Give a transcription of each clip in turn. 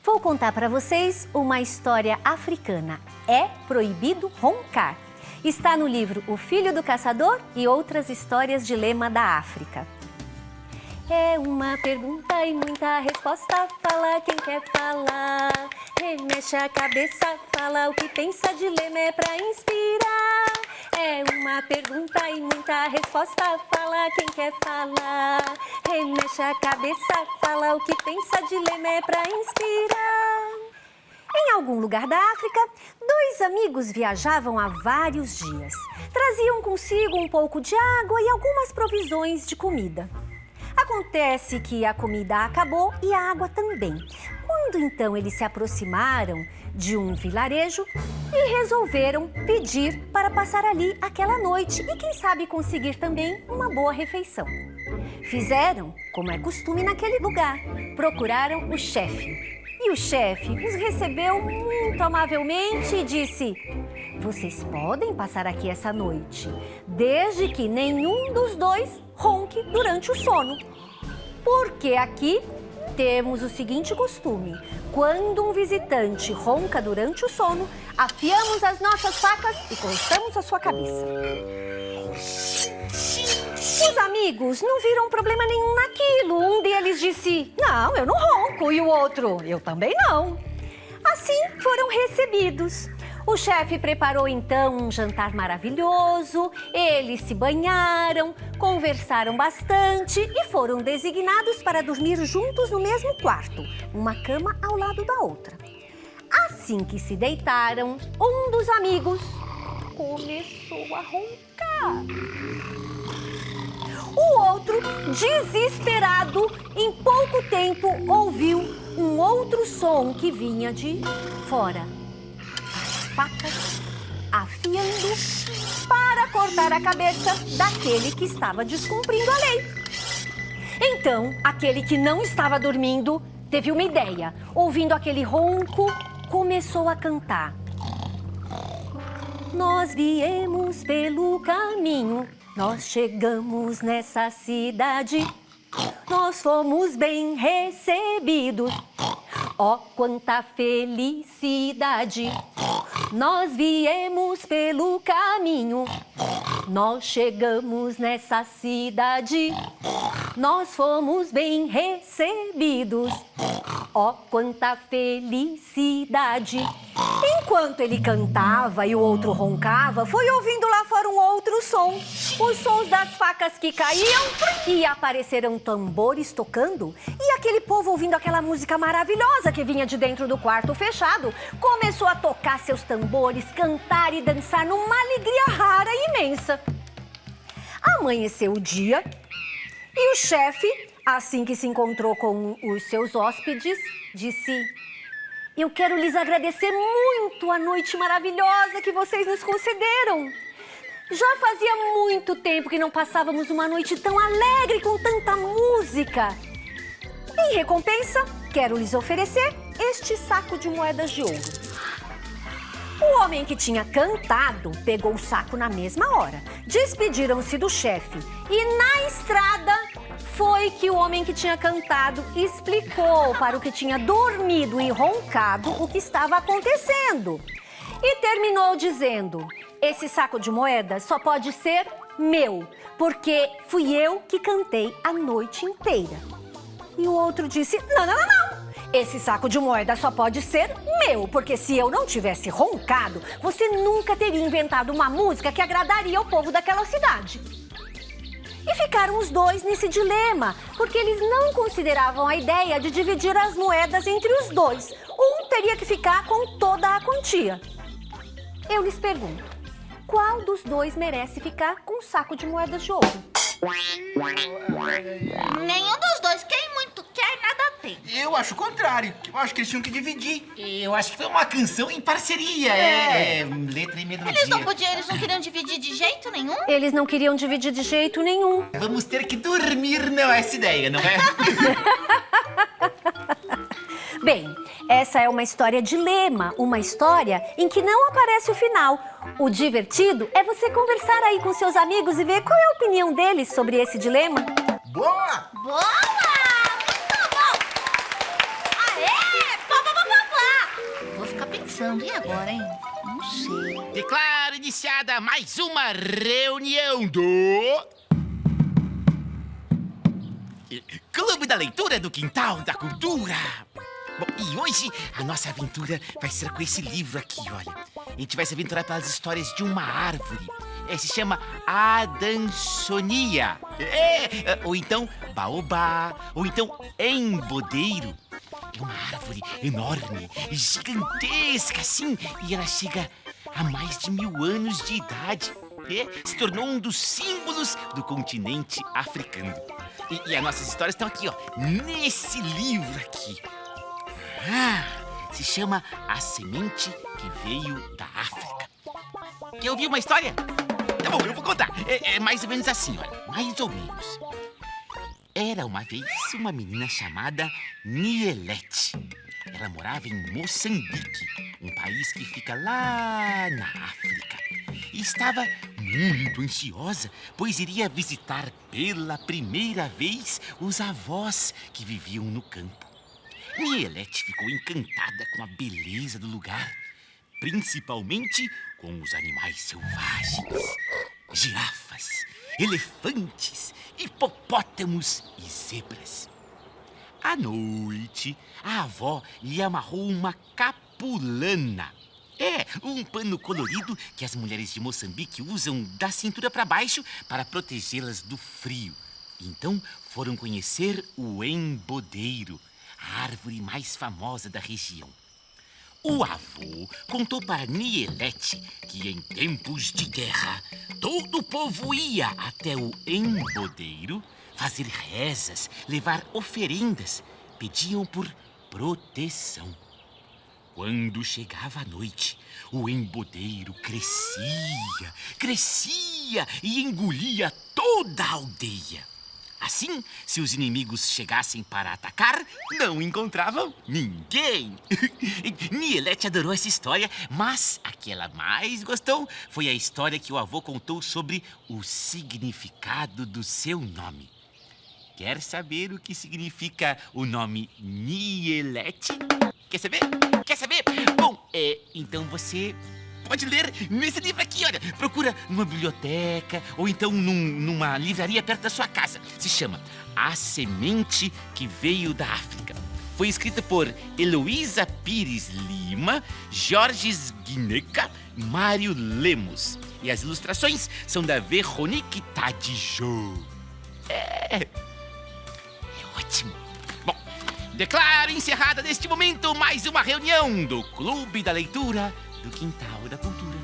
Vou contar para vocês uma história africana. É proibido roncar. Está no livro O Filho do Caçador e Outras Histórias de Lema da África. É uma pergunta e muita resposta, fala quem quer falar. Remexe a cabeça, fala o que pensa, de lema é pra inspirar. É uma pergunta e muita resposta, fala quem quer falar. Remexe a cabeça, fala o que pensa, de lema é pra inspirar. Em algum lugar da África, dois amigos viajavam há vários dias. Traziam consigo um pouco de água e algumas provisões de comida. Acontece que a comida acabou e a água também. Quando então eles se aproximaram de um vilarejo e resolveram pedir para passar ali aquela noite e quem sabe conseguir também uma boa refeição. Fizeram, como é costume naquele lugar, procuraram o chefe. E o chefe os recebeu muito amavelmente e disse: "Vocês podem passar aqui essa noite, desde que nenhum dos dois ronque durante o sono. Porque aqui temos o seguinte costume: quando um visitante ronca durante o sono, afiamos as nossas facas e cortamos a sua cabeça." Os amigos não viram problema nenhum naquilo. Um deles disse: "Não, eu não ronco." E o outro: "Eu também não." Assim foram recebidos. O chefe preparou então um jantar maravilhoso, eles se banharam, conversaram bastante e foram designados para dormir juntos no mesmo quarto, uma cama ao lado da outra. Assim que se deitaram, um dos amigos começou a roncar. O outro, desesperado, em pouco tempo ouviu um outro som que vinha de fora. As facas afiando para cortar a cabeça daquele que estava descumprindo a lei. Então, aquele que não estava dormindo teve uma ideia. Ouvindo aquele ronco, começou a cantar: "Nós viemos pelo caminho, nós chegamos nessa cidade, nós fomos bem recebidos, ó quanta felicidade. Nós viemos pelo caminho, nós chegamos nessa cidade, nós fomos bem recebidos, ó quanta felicidade." Enquanto ele cantava e o outro roncava, foi ouvindo lá fora um outro som. Os sons das facas que caíam e apareceram tambores tocando. E aquele povo, ouvindo aquela música maravilhosa que vinha de dentro do quarto fechado, começou a tocar seus tambores, cantar e dançar numa alegria rara e imensa. Amanheceu o dia e o chefe, assim que se encontrou com os seus hóspedes, disse: "Eu quero lhes agradecer muito a noite maravilhosa que vocês nos concederam. Já fazia muito tempo que não passávamos uma noite tão alegre com tanta música. Em recompensa, quero lhes oferecer este saco de moedas de ouro." O homem que tinha cantado pegou o saco na mesma hora. Despediram-se do chefe e na estrada foi que o homem que tinha cantado explicou para o que tinha dormido e roncado o que estava acontecendo. E terminou dizendo: "Esse saco de moedas só pode ser meu, porque fui eu que cantei a noite inteira." E o outro disse: Não. Esse saco de moedas só pode ser meu, porque se eu não tivesse roncado, você nunca teria inventado uma música que agradaria ao povo daquela cidade." E ficaram os dois nesse dilema, porque eles não consideravam a ideia de dividir as moedas entre os dois. Um teria que ficar com toda a quantia. Eu lhes pergunto, qual dos dois merece ficar com um saco de moedas de ouro? Nenhum dos dois. Quem muito quer, nada tem. Eu acho o contrário. Eu acho que eles tinham que dividir. Eu acho que foi uma canção em parceria. Letra e melodia. Eles não queriam dividir de jeito nenhum? Eles não queriam dividir de jeito nenhum. Vamos ter que dormir, não é essa ideia, não é? Bem, essa é uma história de lema, uma história em que não aparece o final. O divertido é você conversar aí com seus amigos e ver qual é a opinião deles sobre esse dilema. Boa! Boa! Muito bom! Aê! pensando, e agora, hein? Não sei. Declaro iniciada mais uma reunião do... Clube da Leitura do Quintal da Cultura. Bom, e hoje a nossa aventura vai ser com esse livro aqui, olha. A gente vai se aventurar pelas histórias de uma árvore. Se chama Adansonia. Ou então Baobá, ou então Embodeiro. É uma árvore enorme, gigantesca assim, e ela chega a mais de 1000 anos de idade. Se tornou um dos símbolos do continente africano. E as nossas histórias estão aqui, ó, nesse livro aqui. Se chama A Semente que Veio da África. Quer ouvir uma história? Tá bom, eu vou contar. É mais ou menos assim, olha, mais ou menos. Era uma vez uma menina chamada Nielete. Ela morava em Moçambique, um país que fica lá na África. E estava muito ansiosa, pois iria visitar pela primeira vez os avós que viviam no campo. Nielete ficou encantada com a beleza do lugar, principalmente com os animais selvagens. Girafas, elefantes, hipopótamos e zebras. À noite, a avó lhe amarrou uma capulana. Um pano colorido que as mulheres de Moçambique usam da cintura para baixo para protegê-las do frio. Então foram conhecer o embodeiro, a árvore mais famosa da região. O avô contou para Nielete que em tempos de guerra, todo o povo ia até o embodeiro fazer rezas, levar oferendas, pediam por proteção. Quando chegava a noite, o embodeiro crescia e engolia toda a aldeia. Assim, se os inimigos chegassem para atacar, não encontravam ninguém. Nielete adorou essa história, mas a que ela mais gostou foi a história que o avô contou sobre o significado do seu nome. Quer saber o que significa o nome Nielete? Quer saber? Quer saber? Bom, então você pode ler nesse livro aqui, olha. Procura numa biblioteca ou então numa livraria perto da sua casa. Se chama A Semente que Veio da África. Foi escrita por Heloísa Pires Lima, Jorges Guineca, Mário Lemos. E as ilustrações são da Veronique Tadijô. É ótimo. Bom, declaro encerrada neste momento mais uma reunião do Clube da Leitura do Quintal da Cultura.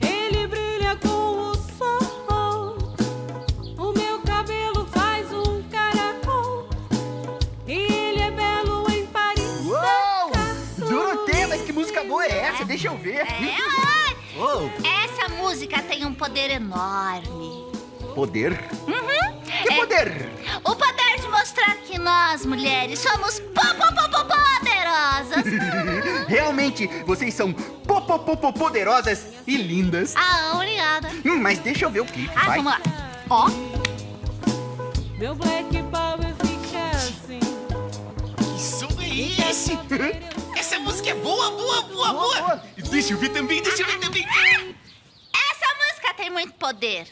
Ele brilha com o sol, o meu cabelo faz um caracol, e ele é belo em Paris. Uou! Doroteia, mas que música boa é essa? Deixa eu ver. Essa música tem um poder enorme. Poder? Que poder? O poder de mostrar que nós, mulheres, somos poderosas. Realmente, vocês são poderosas e lindas. Obrigada. Mas deixa eu ver o clipe, vai. Vamos lá. Ó. Meu Black Power fica assim. Que som é esse? Essa música é boa. Boa. Deixa eu ver também. Essa música tem muito poder.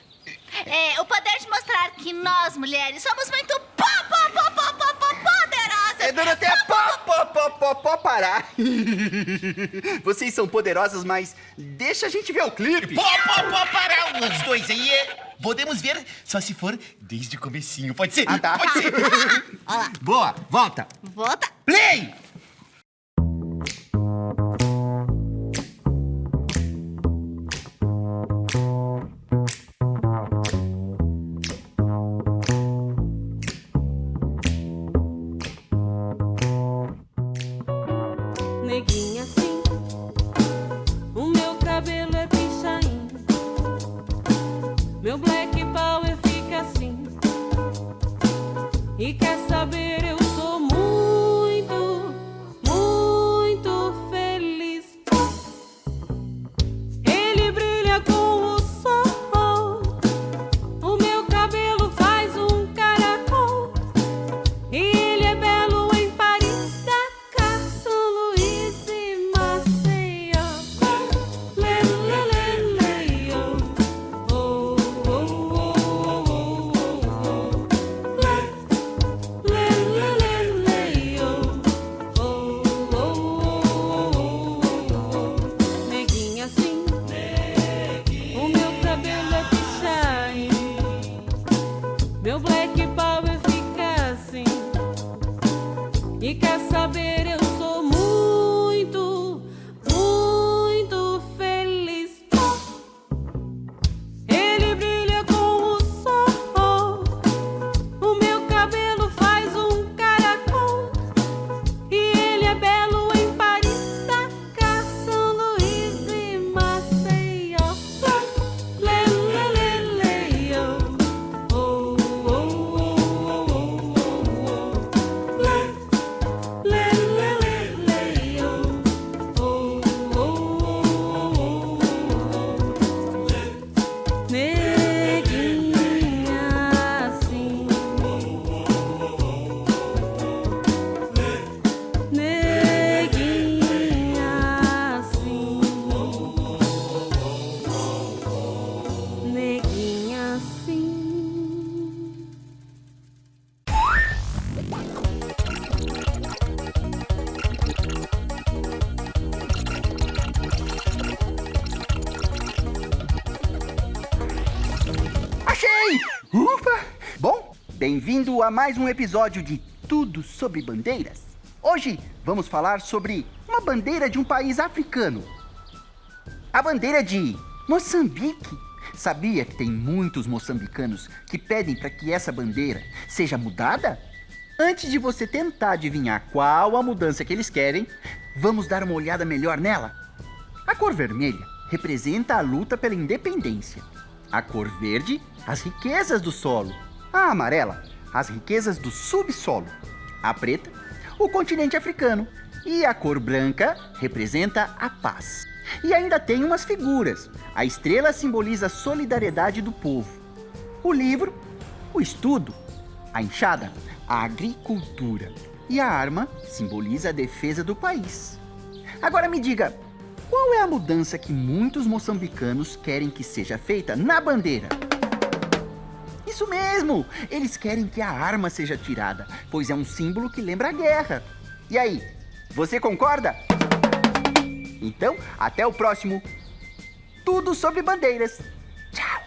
O poder de mostrar que nós, mulheres, somos muito poderosas. Doroteia, parar. Vocês são poderosas, mas deixa a gente ver o clipe. Parar os dois aí. Podemos ver só se for desde o comecinho. Pode ser? Tá. Pode ser. Olha lá. Boa, volta. Volta. Play! Neguinha assim, o meu cabelo é pichain, meu Black Power fica assim. E quer saber, eu sou muito, muito feliz. Ele brilha com o sol, o meu cabelo faz um caracol, e ele é que power fica assim. E quer saber, eu sou muito, muito feliz. Ele brilha com o sol, o meu cabelo faz um caracol. E ele é belo em Paris, Dakar, São Luís e Maceió. Lê, lê, lê, lê, oh, oh, oh, oh, oh, oh, oh. Lê, lê, lê, lê, lê, oh, oh, oh, oh, oh, oh. Neguinha assim, neguinha assim, neguinha assim. Achei! Ufa! Bom, bem-vindo a mais um episódio de Tudo Sobre Bandeiras. Hoje vamos falar sobre uma bandeira de um país africano. A bandeira de Moçambique. Sabia que tem muitos moçambicanos que pedem para que essa bandeira seja mudada? Antes de você tentar adivinhar qual a mudança que eles querem, vamos dar uma olhada melhor nela. A cor vermelha representa a luta pela independência. A cor verde, as riquezas do solo. A amarela, as riquezas do subsolo. A preta, o continente africano. E a cor branca representa a paz. E ainda tem umas figuras. A estrela simboliza a solidariedade do povo. O livro, o estudo. A enxada, a agricultura. E a arma simboliza a defesa do país. Agora me diga, qual é a mudança que muitos moçambicanos querem que seja feita na bandeira? Isso mesmo! Eles querem que a arma seja tirada, pois é um símbolo que lembra a guerra. E aí, você concorda? Então, até o próximo Tudo Sobre Bandeiras. Tchau!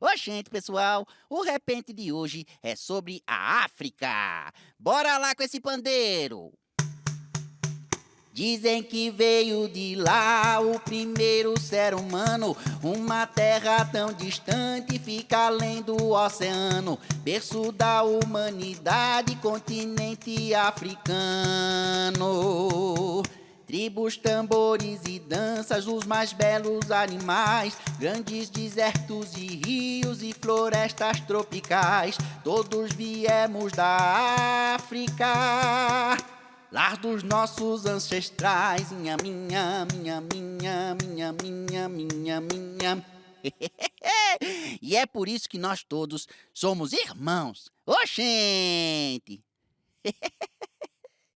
Oxente, pessoal, o repente de hoje é sobre a África. Bora lá com esse pandeiro. Dizem que veio de lá o primeiro ser humano. Uma terra tão distante fica além do oceano. Berço da humanidade, continente africano. Tribos, tambores e danças, os mais belos animais, grandes desertos e rios e florestas tropicais. Todos viemos da África, lar dos nossos ancestrais. Minha, minha, minha, minha, minha, minha, minha, minha. E é por isso que nós todos somos irmãos. Oxente!